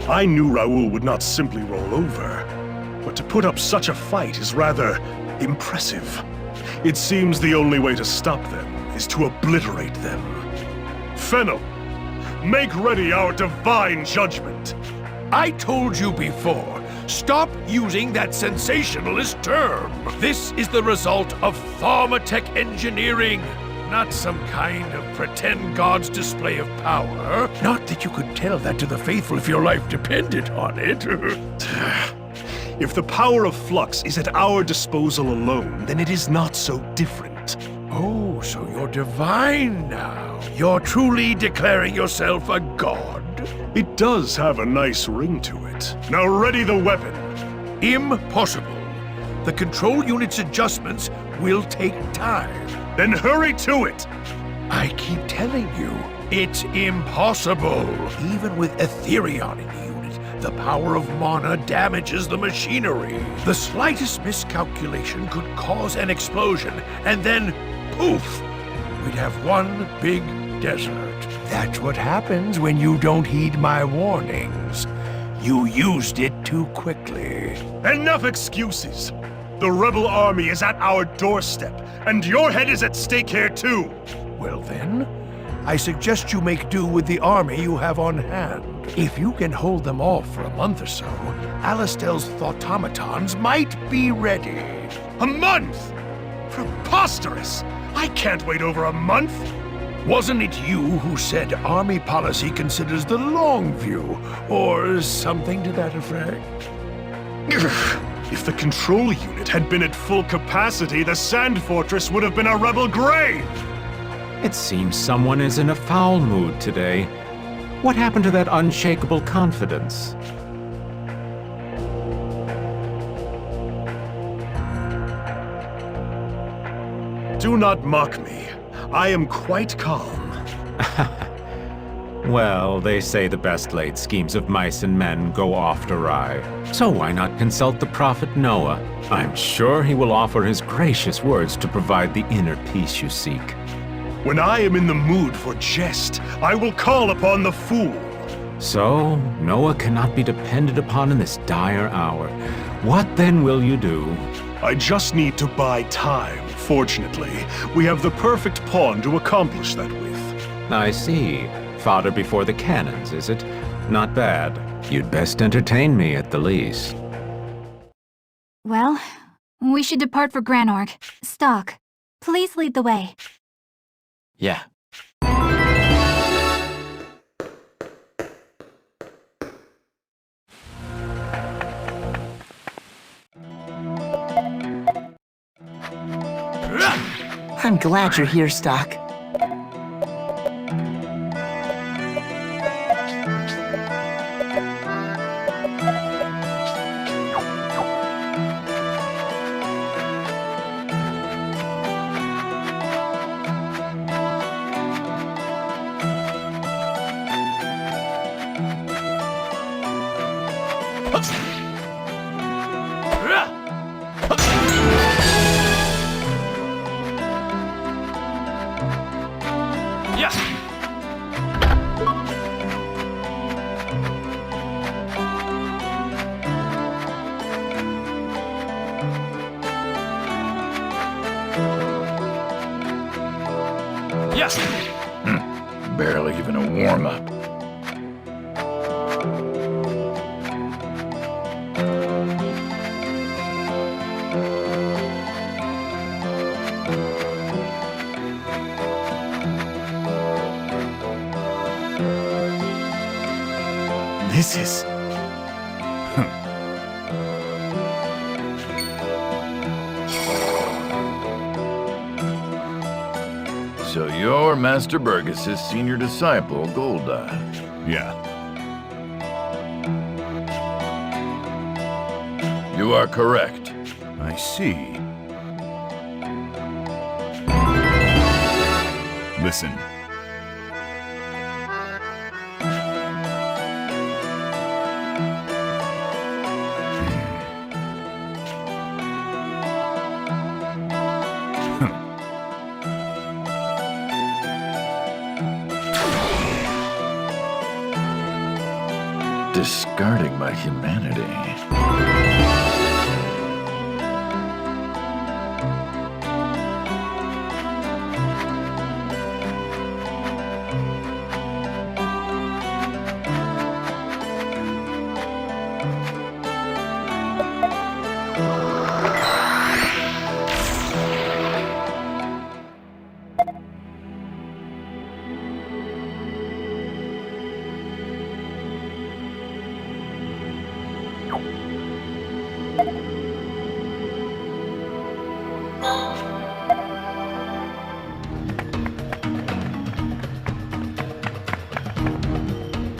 I knew Raoul would not simply roll over, but to put up such a fight is rather impressive. It seems the only way to stop them is to obliterate them. Fennel, make ready our divine judgment. I told you before, stop using that sensationalist term. This is the result of Thaumatic engineering, not some kind of pretend god's display of power. Not that you could tell that to the faithful if your life depended on it. If the power of flux is at our disposal alone, then it is not so different. Oh, so you're divine now. You're truly declaring yourself a god. It does have a nice ring to it. Now ready the weapon. Impossible. The control unit's adjustments will take time. Then hurry to it! I keep telling you, it's impossible. Even with Etherion in the unit, the power of mana damages the machinery. The slightest miscalculation could cause an explosion, and then, poof! We'd have one big desert. That's what happens when you don't heed my warnings. You used it too quickly. Enough excuses! The rebel army is at our doorstep, and your head is at stake here too! Well then, I suggest you make do with the army you have on hand. If you can hold them off for a month or so, Alistel's thautomatons might be ready. A month? Preposterous! I can't wait over a month! Wasn't it you who said army policy considers the long view, or something to that effect? If the control unit had been at full capacity, the Sand Fortress would have been a rebel grave! It seems someone is in a foul mood today. What happened to that unshakable confidence? Do not mock me. I am quite calm. Well, they say the best laid schemes of mice and men go oft awry. So why not consult the prophet Noah? I'm sure he will offer his gracious words to provide the inner peace you seek. When I am in the mood for jest, I will call upon the fool. So, Noah cannot be depended upon in this dire hour. What then will you do? I just need to buy time. Fortunately, we have the perfect pawn to accomplish that with. I see. Fodder before the cannons, is it? Not bad. You'd best entertain me at the least. Well, we should depart for Granorg. Stocke, please lead the way. Yeah. I'm glad you're here, Stocke. Barely even a warm-up. This is... So you're Master Burgess's senior disciple, Golda. yeah. You are correct. I see. Listen. discarding my humanity.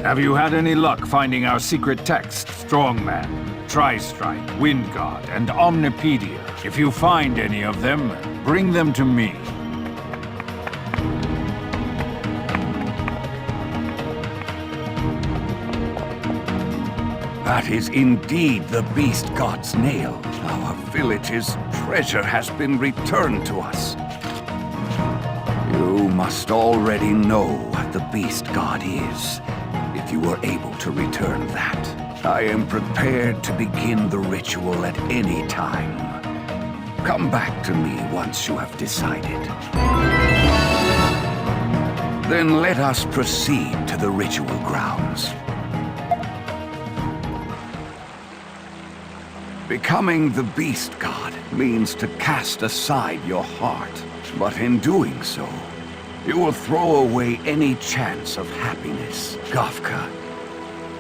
Have you had any luck finding our secret text, Strongman, Tri-Strike, Wind God, and Omnipedia? If you find any of them, bring them to me. That is indeed the beast god's nail. Our village's treasure has been returned to us. You must already know what the beast god is, if you were able to return that. I am prepared to begin the ritual at any time. Come back to me once you have decided. Then let us proceed to the ritual grounds. Becoming the beast god means to cast aside your heart. But in doing so, you will throw away any chance of happiness. Gofka,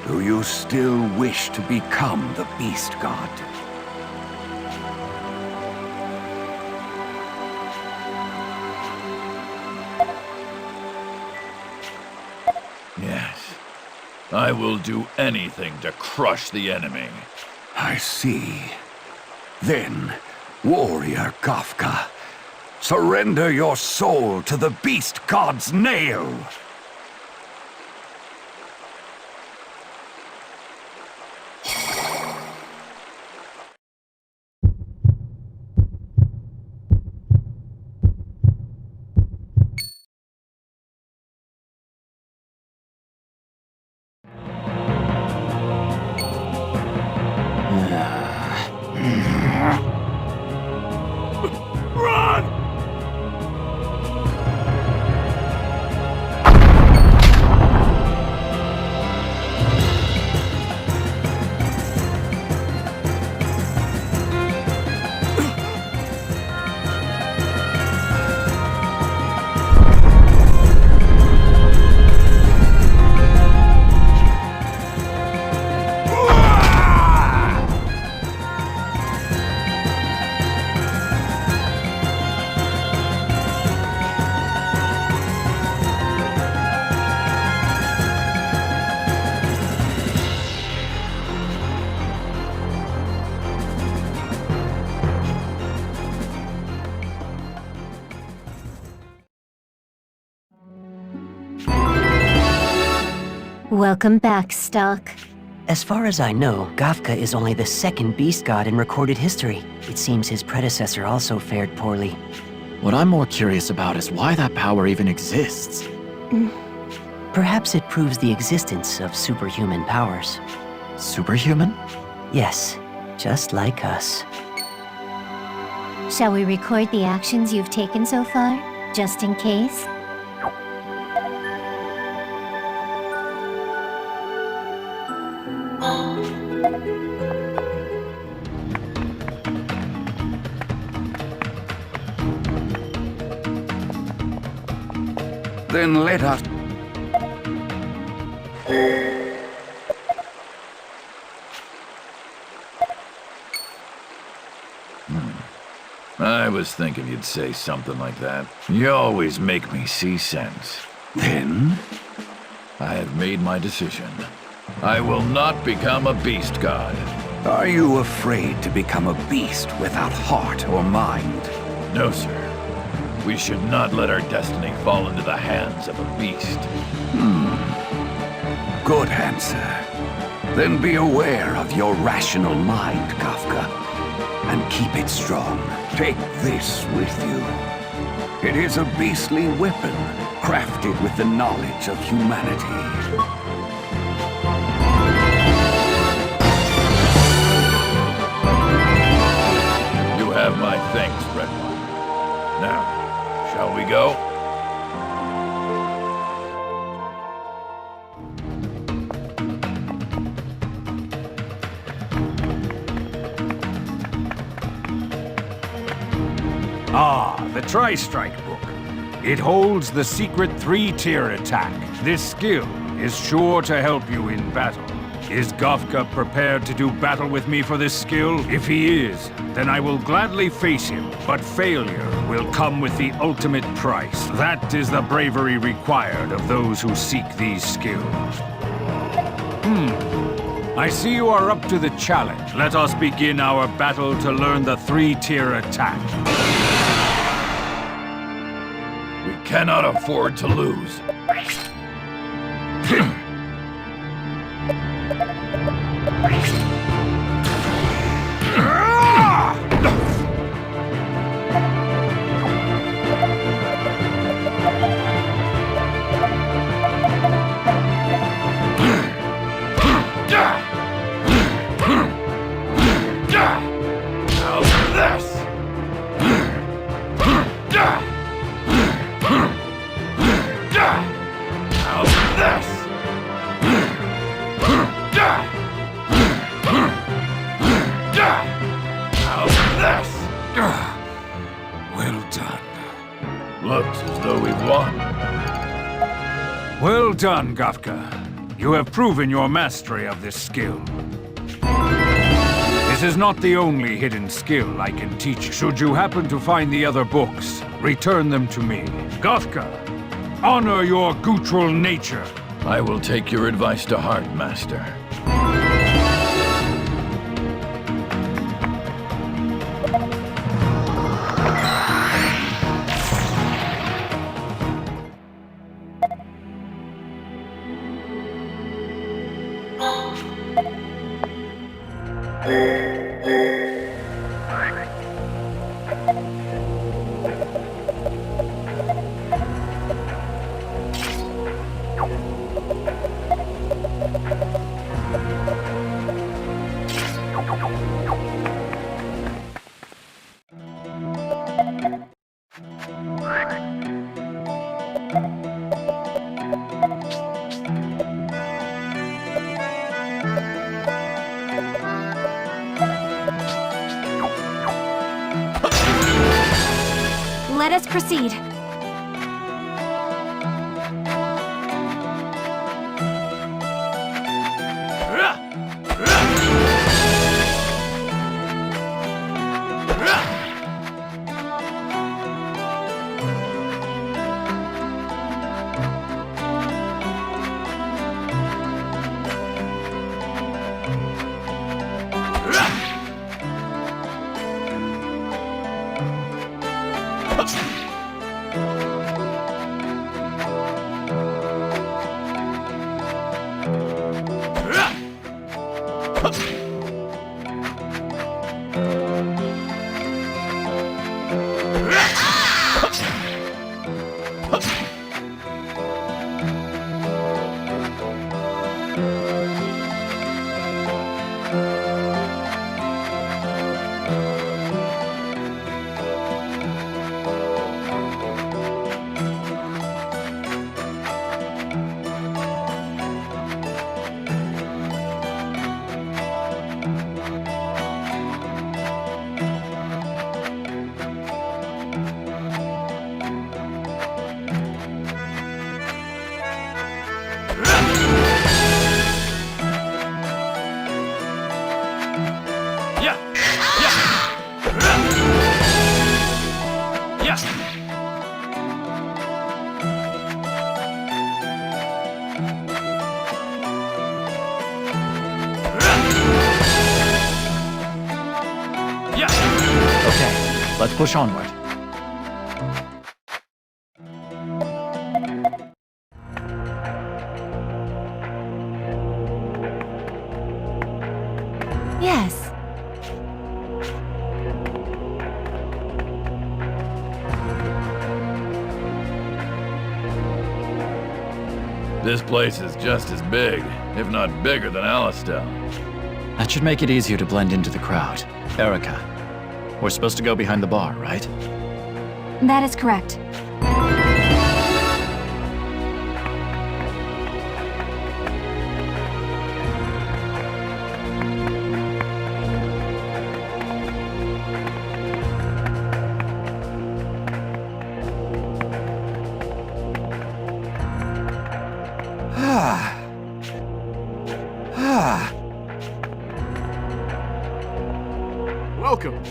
do you still wish to become the beast god? Yes. I will do anything to crush the enemy. I see. Then, warrior Gofka, surrender your soul to the beast god's nail! Welcome back, Stocke. As far as I know, Gofka is only the second beast god in recorded history. It seems his predecessor also fared poorly. What I'm more curious about is why that power even exists. Perhaps it proves the existence of superhuman powers. Superhuman? Yes, just like us. Shall we record the actions you've taken so far, just in case? Then let us... I was thinking you'd say something like that. You always make me see sense. Then? I have made my decision. I will not become a beast god. Are you afraid to become a beast without heart or mind? No, sir. We should not let our destiny fall into the hands of a beast. Good answer. Then be aware of your rational mind, Kafka, and keep it strong. Take this with you. It is a beastly weapon, crafted with the knowledge of humanity. the Tri-Strike book. It holds the secret 3-tier attack. This skill is sure to help you in battle. Is Gofka prepared to do battle with me for this skill? If he is, then I will gladly face him, but failure will come with the ultimate price. That is the bravery required of those who seek these skills. I see you are up to the challenge. Let us begin our battle to learn the 3-tier attack. We cannot afford to lose. Well done. Looks as though we've won. Well done, Gofka. You have proven your mastery of this skill. This is not the only hidden skill I can teach. Should you happen to find the other books, return them to me. Gofka, honor your guttural nature. I will take your advice to heart, Master. Let us proceed. Let's push onward. Yes. This place is just as big, if not bigger than Alistel. That should make it easier to blend into the crowd. Erica, we're supposed to go behind the bar, right? That is correct. Welcome.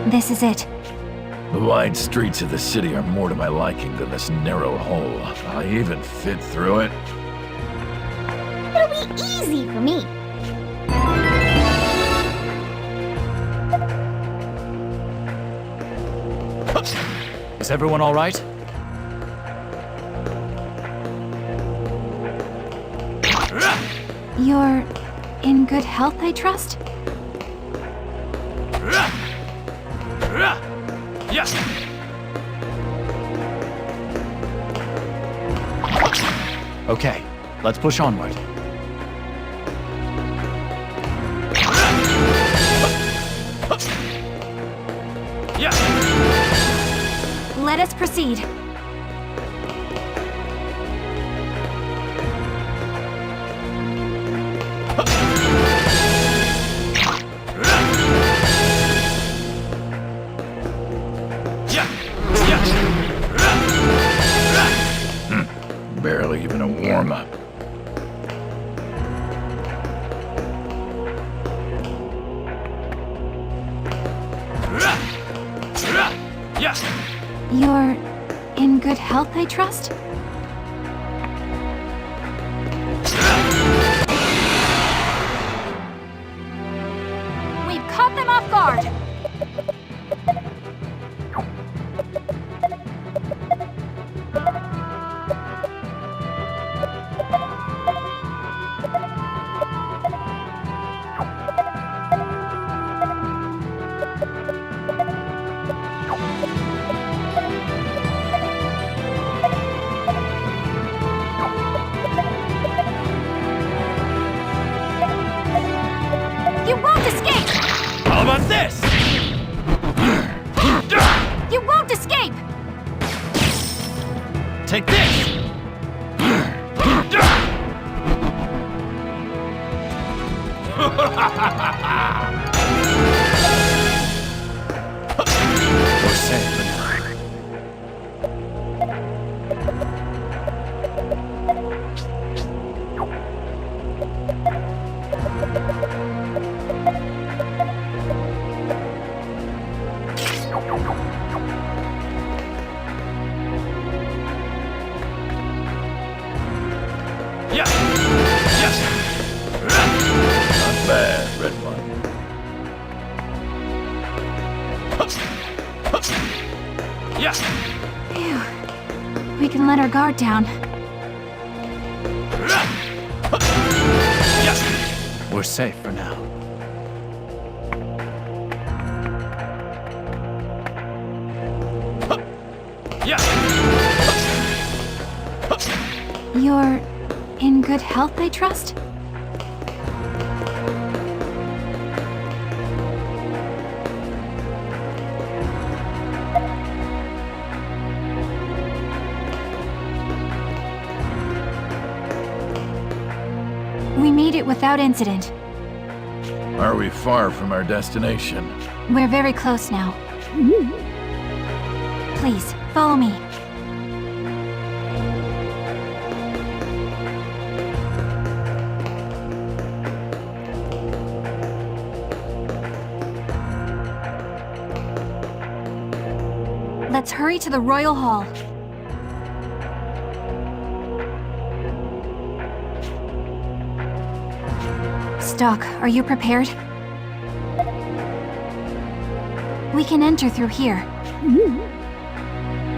This is it. The wide streets of the city are more to my liking than this narrow hole. I even fit through it. It'll be easy for me. Is everyone all right? You're in good health, I trust? Okay, let's push onward. Let us proceed. Barely even a warm-up. You're in good health, I trust? We've caught them off guard! You won't escape! How about this? You won't escape! Take this! We're safe for now. Not bad, Red One. Phew. We can let our guard down. We're safe for now. You're in good health, I trust? We made it without incident. Are we far from our destination? We're very close now. Please, follow me. Let's hurry to the Royal Hall. Stocke, are you prepared? We can enter through here.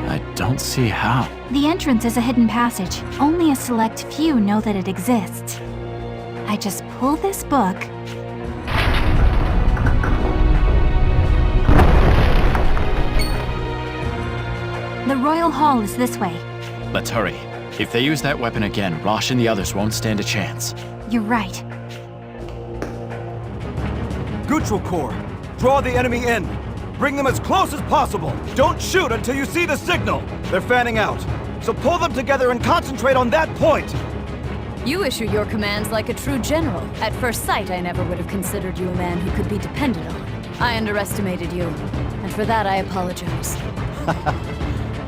I don't see how. The entrance is a hidden passage. Only a select few know that it exists. I just pull this book. The Royal Hall is this way. Let's hurry. If they use that weapon again, Rosh and the others won't stand a chance. You're right. Neutral Corps, draw the enemy in. Bring them as close as possible. Don't shoot until you see the signal. They're fanning out, so pull them together and concentrate on that point. You issue your commands like a true general. At first sight, I never would have considered you a man who could be depended on. I underestimated you, and for that I apologize.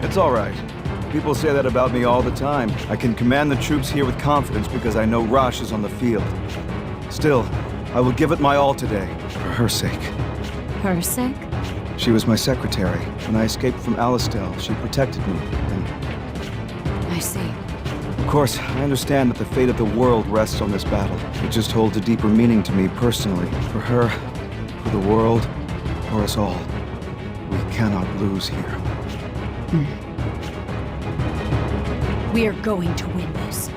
It's all right. People say that about me all the time. I can command the troops here with confidence because I know Rosh is on the field. Still, I will give it my all today, for her sake. Her sake? She was my secretary. When I escaped from Alistel, she protected me, and... I see. Of course, I understand that the fate of the world rests on this battle. It just holds a deeper meaning to me personally. For her, for the world, for us all. We cannot lose here. We are going to win this.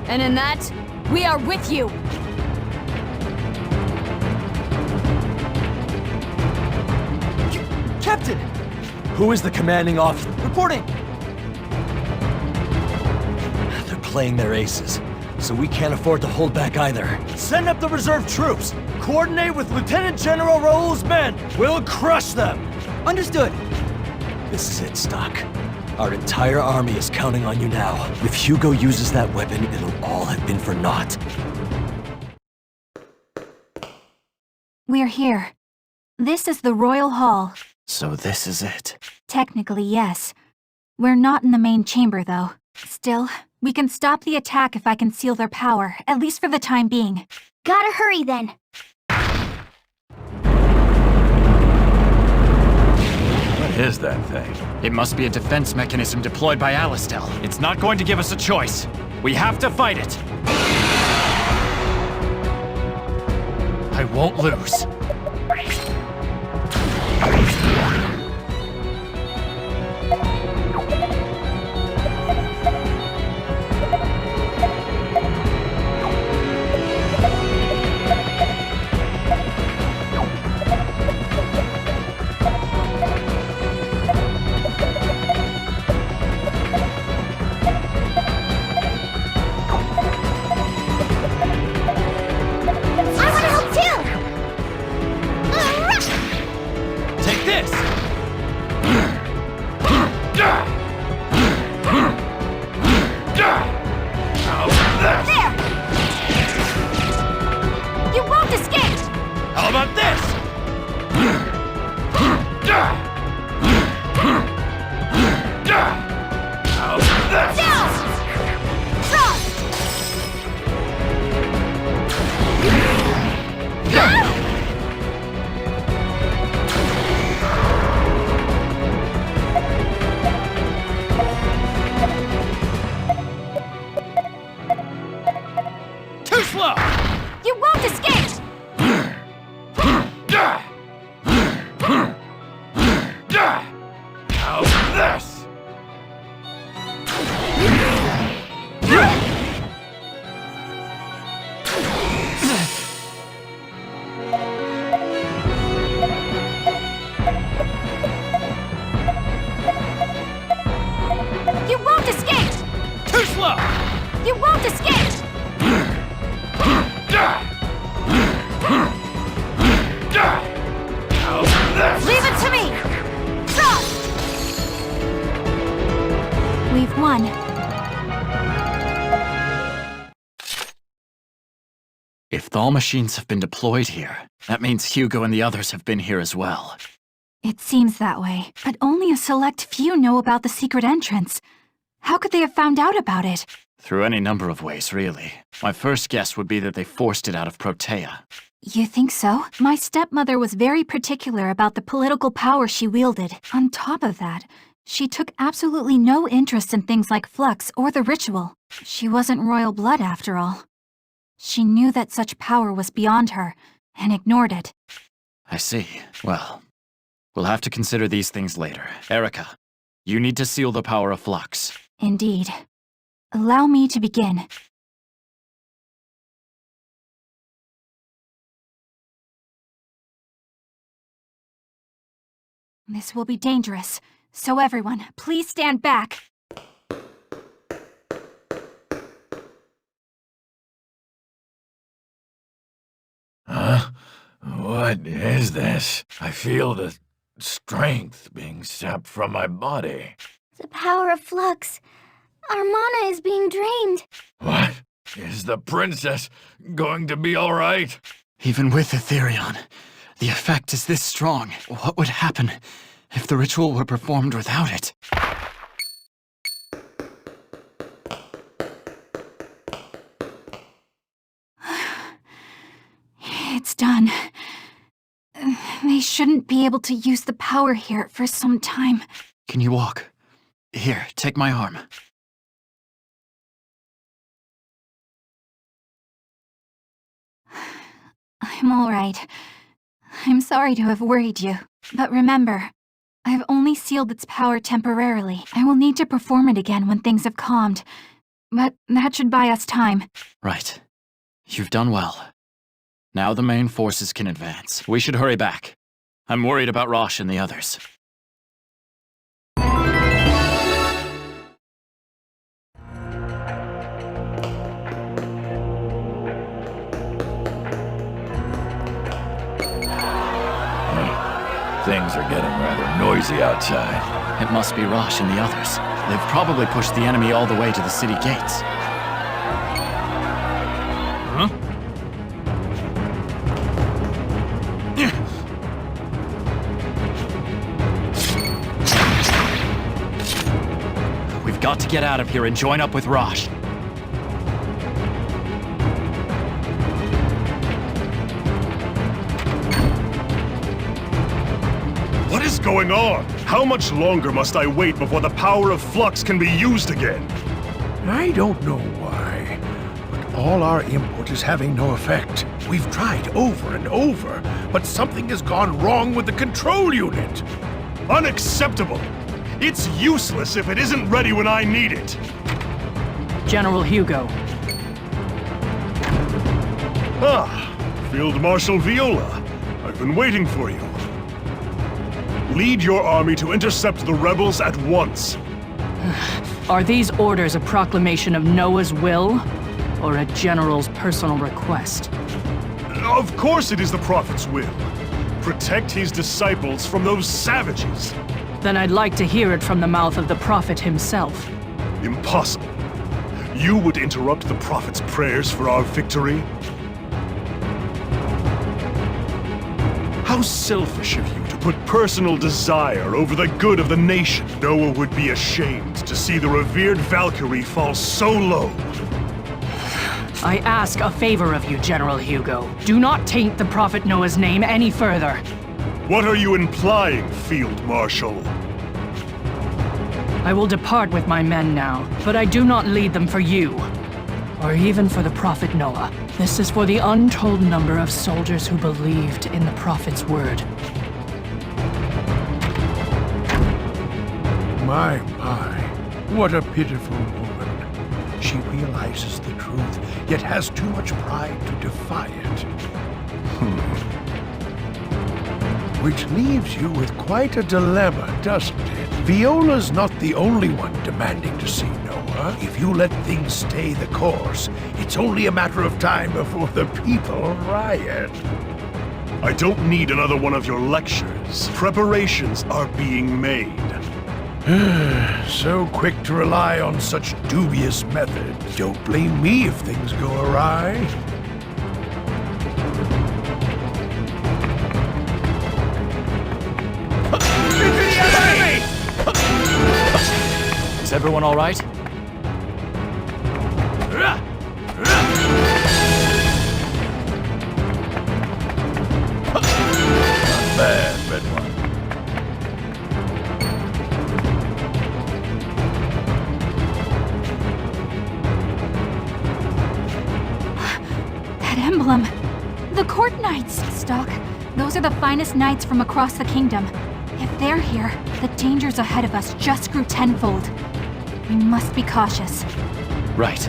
And in that, we are with you! Captain! Who is the commanding officer? Reporting! They're playing their aces, so we can't afford to hold back either. Send up the reserve troops! Coordinate with Lieutenant General Raoul's men! We'll crush them! Understood! This is it, Stocke. Our entire army is counting on you now. If Hugo uses that weapon, it'll all have been for naught. We're here. This is the Royal Hall. So this is it. Technically, yes. We're not in the main chamber, though. Still, we can stop the attack if I can seal their power, at least for the time being. Gotta hurry then. What is that thing? It must be a defense mechanism deployed by Alistel. It's not going to give us a choice. We have to fight it. I won't lose. If Thal machines have been deployed here, that means Hugo and the others have been here as well. It seems that way, but only a select few know about the secret entrance. How could they have found out about it? Through any number of ways, really. My first guess would be that they forced it out of Protea. You think so? My stepmother was very particular about the political power she wielded. On top of that, she took absolutely no interest in things like Flux or the ritual. She wasn't royal blood, after all. She knew that such power was beyond her, and ignored it. I see. Well, we'll have to consider these things later. Erica, you need to seal the power of Flux. Indeed. Allow me to begin. This will be dangerous, so everyone, please stand back. Huh? What is this? I feel the strength being sapped from my body. The power of Flux. Our mana is being drained. What? Is the princess going to be all right? Even with Etherion, the effect is this strong. What would happen if the ritual were performed without it? It's done. They shouldn't be able to use the power here for some time. Can you walk? Here, take my arm. I'm all right. I'm sorry to have worried you. But remember, I've only sealed its power temporarily. I will need to perform it again when things have calmed. But that should buy us time. Right. You've done well. Now the main forces can advance. We should hurry back. I'm worried about Rosh and the others. Things are getting rather noisy outside. It must be Rosh and the others. They've probably pushed the enemy all the way to the city gates. Huh? We've got to get out of here and join up with Rosh. What is going on? How much longer must I wait before the power of Flux can be used again? I don't know why, but all our input is having no effect. We've tried over and over, but something has gone wrong with the control unit. Unacceptable! It's useless if it isn't ready when I need it. General Hugo. Ah, Field Marshal Viola. I've been waiting for you. Lead your army to intercept the rebels at once. Are these orders a proclamation of Noah's will, or a general's personal request? Of course it is the Prophet's will. Protect his disciples from those savages. Then I'd like to hear it from the mouth of the Prophet himself. Impossible. You would interrupt the Prophet's prayers for our victory? How selfish of you to put personal desire over the good of the nation. Noah would be ashamed to see the revered Valkyrie fall so low. I ask a favor of you, General Hugo. Do not taint the Prophet Noah's name any further. What are you implying, Field Marshal? I will depart with my men now, but I do not lead them for you, or even for the Prophet Noah. This is for the untold number of soldiers who believed in the Prophet's word. My, what a pitiful woman. She realizes the truth, yet has too much pride to defy it. Which leaves you with quite a dilemma, doesn't it? Viola's not the only one demanding to see Noah. If you let things stay the course, it's only a matter of time before the people riot. I don't need another one of your lectures. Preparations are being made. So quick to rely on such dubious methods. Don't blame me if things go awry. Is everyone all right? Not bad, Red One. That emblem! The court knights! Stocke, those are the finest knights from across the kingdom. If they're here, the dangers ahead of us just grew tenfold. We must be cautious. Right.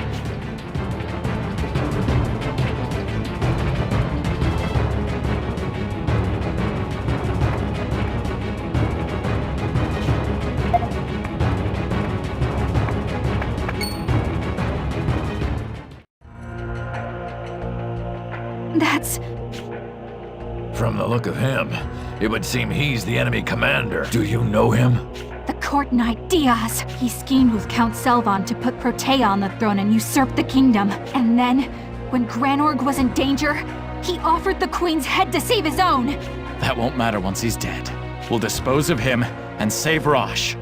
That's... From the look of him, it would seem he's the enemy commander. Do you know him? the court knight Diaz. He schemed with Count Selvon to put Protea on the throne and usurp the kingdom. And then, when Granorg was in danger, he offered the queen's head to save his own. That won't matter once he's dead. We'll dispose of him and save Rosh.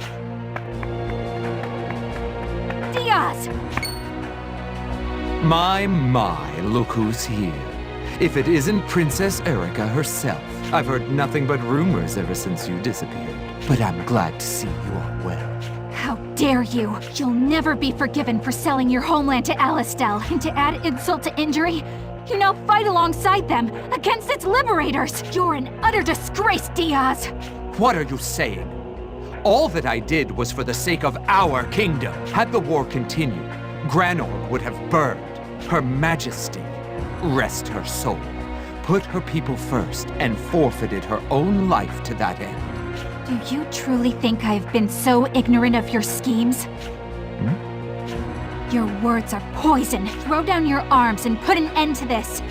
Diaz! My, look who's here. If it isn't Princess Erica herself. I've heard nothing but rumors ever since you disappeared. But I'm glad to see you are well. How dare you! You'll never be forgiven for selling your homeland to Alistel, and to add insult to injury, you now fight alongside them, against its liberators! You're an utter disgrace, Diaz! What are you saying? All that I did was for the sake of our kingdom. Had the war continued, Granorg would have burned. Her Majesty, rest her soul, put her people first and forfeited her own life to that end. Do you truly think I've been so ignorant of your schemes? Your words are poison. Throw down your arms and put an end to this.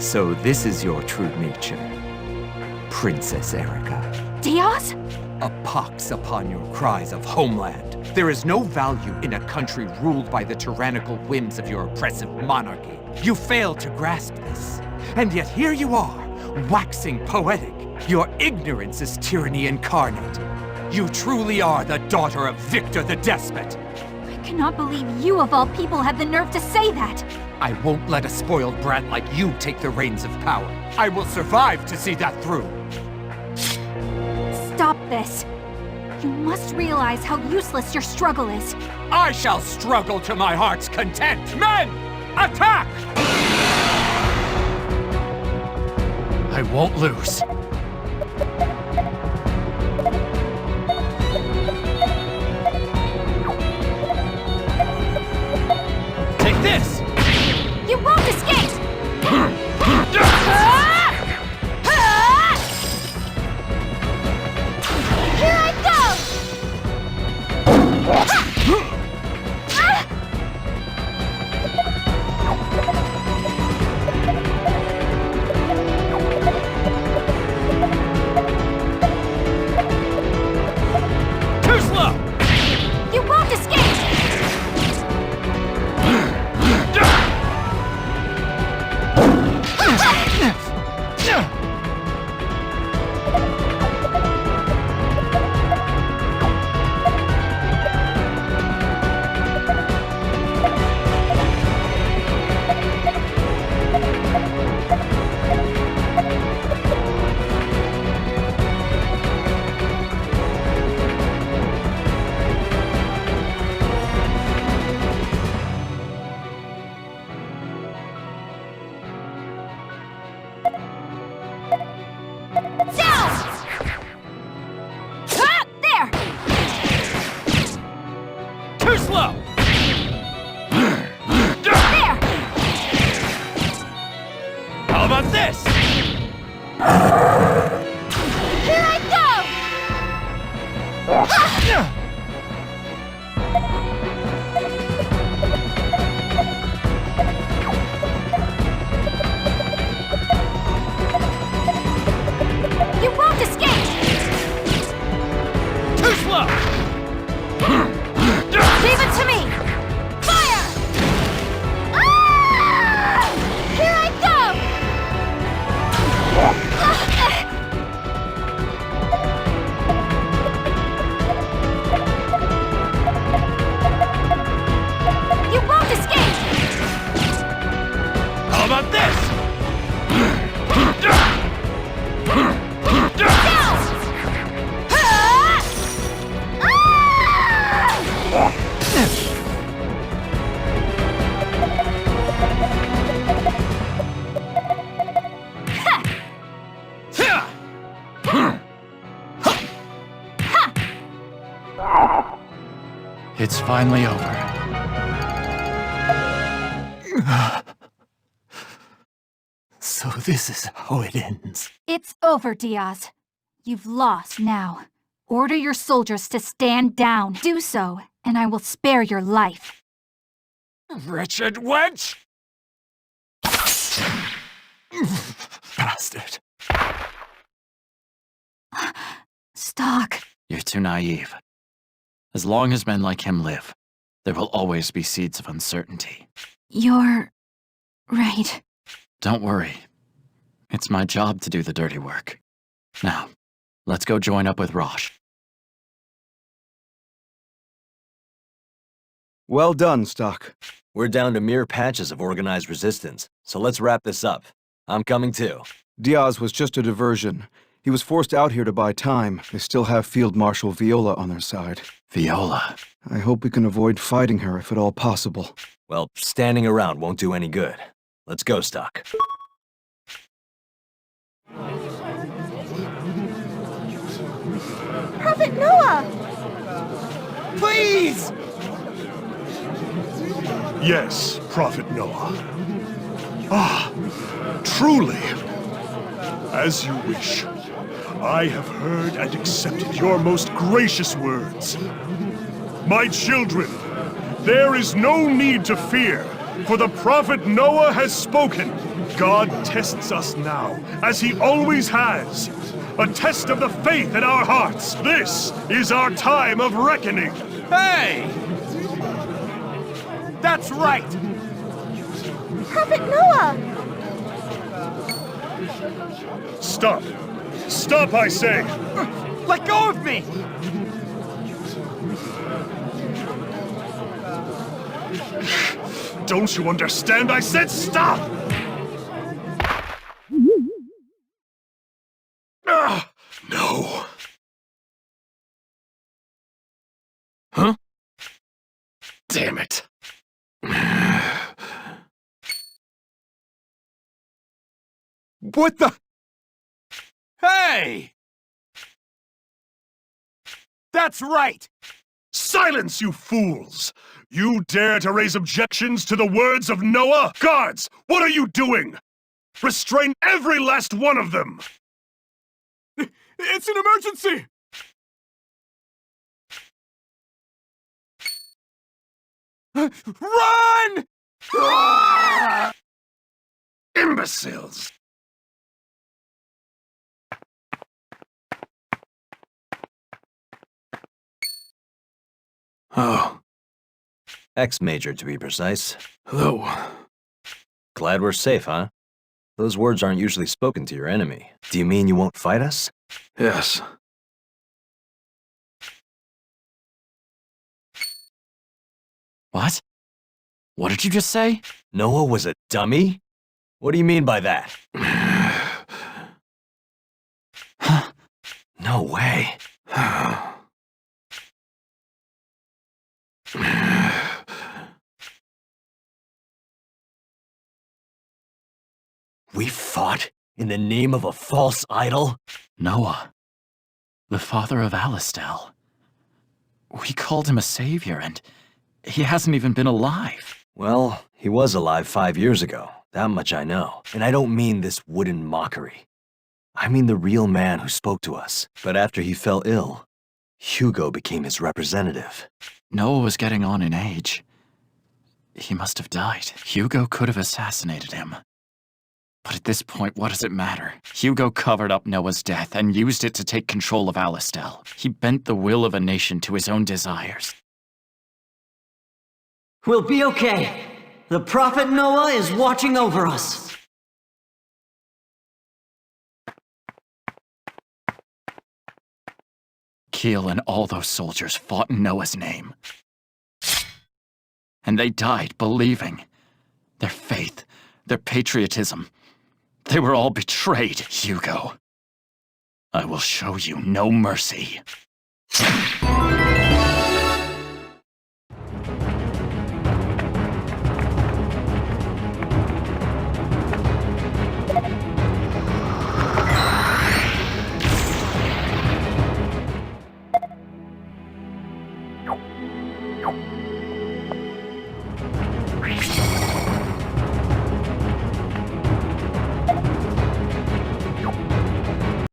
So this is your true nature, Princess Erica. Diaz? A pox upon your cries of homeland. There is no value in a country ruled by the tyrannical whims of your oppressive monarchy. You fail to grasp this. And yet here you are, waxing poetic. Your ignorance is tyranny incarnate. You truly are the daughter of Victor the Despot. I cannot believe you of all people have the nerve to say that. I won't let a spoiled brat like you take the reins of power. I will survive to see that through. Stop this. You must realize how useless your struggle is. I shall struggle to my heart's content. Men, attack! I won't lose. Take this! You won't escape! Here I go! It's finally over. So this is how it ends. It's over, Diaz. You've lost now. Order your soldiers to stand down. Do so, and I will spare your life. Wretched wench! Bastard. Stocke. You're too naive. As long as men like him live, there will always be seeds of uncertainty. You're right. Don't worry. It's my job to do the dirty work. Now, let's go join up with Rosh. Well done, Stocke. We're down to mere patches of organized resistance, so let's wrap this up. I'm coming too. Diaz was just a diversion. He was forced out here to buy time. They still have Field Marshal Viola on their side. Viola? I hope we can avoid fighting her if at all possible. Well, standing around won't do any good. Let's go, Stocke. Prophet Noah! Please! Yes, Prophet Noah. Ah, truly. As you wish. I have heard and accepted your most gracious words. My children, there is no need to fear, for the Prophet Noah has spoken. God tests us now, as he always has. A test of the faith in our hearts. This is our time of reckoning. Hey! That's right! Prophet Noah! Stop. Stop, I say! Let go of me! Don't you understand? I said stop! No. Huh? Damn it. What the? Hey! That's right! Silence, you fools! You dare to raise objections to the words of Noah? Guards, what are you doing? Restrain every last one of them! It's an emergency! Run! Imbeciles! Oh. Ex-Major, to be precise. Hello. Glad we're safe, huh? Those words aren't usually spoken to your enemy. Do you mean you won't fight us? Yes. What? What did you just say? Noah was a dummy? What do you mean by that? No way. We fought in the name of a false idol? Noah, the father of Alistel. We called him a savior, and he hasn't even been alive. Well, he was alive 5 years ago. That much I know. And I don't mean this wooden mockery. I mean the real man who spoke to us. But after he fell ill, Hugo became his representative. Noah was getting on in age. He must have died. Hugo could have assassinated him. But at this point, what does it matter? Hugo covered up Noah's death and used it to take control of Alistel. He bent the will of a nation to his own desires. We'll be okay. The Prophet Noah is watching over us. Keel and all those soldiers fought in Noah's name. And they died believing. Their faith, their patriotism. They were all betrayed, Hugo. I will show you no mercy.